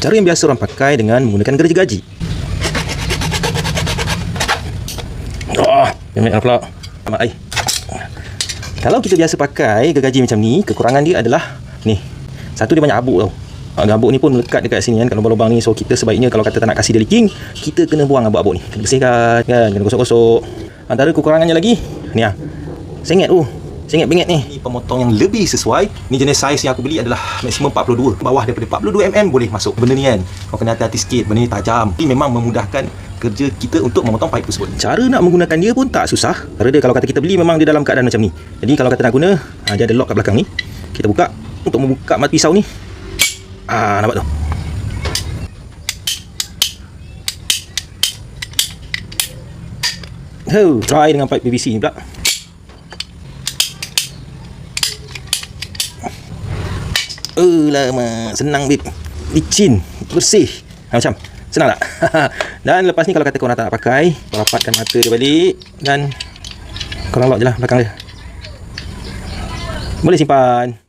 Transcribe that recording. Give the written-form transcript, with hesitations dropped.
Cara yang biasa orang pakai dengan menggunakan gergaji. Memang pula. Air. Kalau kita biasa pakai gergaji macam ni, kekurangan dia adalah ni. Satu, dia banyak habuk tau. Habuk ni pun melekat dekat sini kan, kalau lubang ni. So kita sebaiknya kalau kata tak nak kasih dia leaking, kita kena buang habuk-habuk ni. Kena bersihkan kan, kena gosok-gosok. Antara kekurangannya lagi ni sengit sengit bengit ni. Ni pemotong yang lebih sesuai. Ni jenis saiz yang aku beli adalah maksimum 42. Bawah daripada 42mm boleh masuk. Benda ni kan, kau kena hati-hati sikit. Benda ni tajam. Ini memang memudahkan kerja kita untuk memotong pipe tersebut. Cara nak menggunakan dia pun tak susah. Cara dia kalau kata kita beli, memang dia dalam keadaan macam ni. Jadi kalau kata nak guna, dia ada lock kat belakang ni. Kita buka. Untuk membuka mata pisau ni, nampak tu. Try dengan pipe PVC ni pula. Lama, senang bib. Licin, bersih. Macam senang tak? Dan lepas ni kalau kata korang tak nak pakai, kau rapatkan mata dia balik dan korang lock je lah belakang dia. Boleh simpan.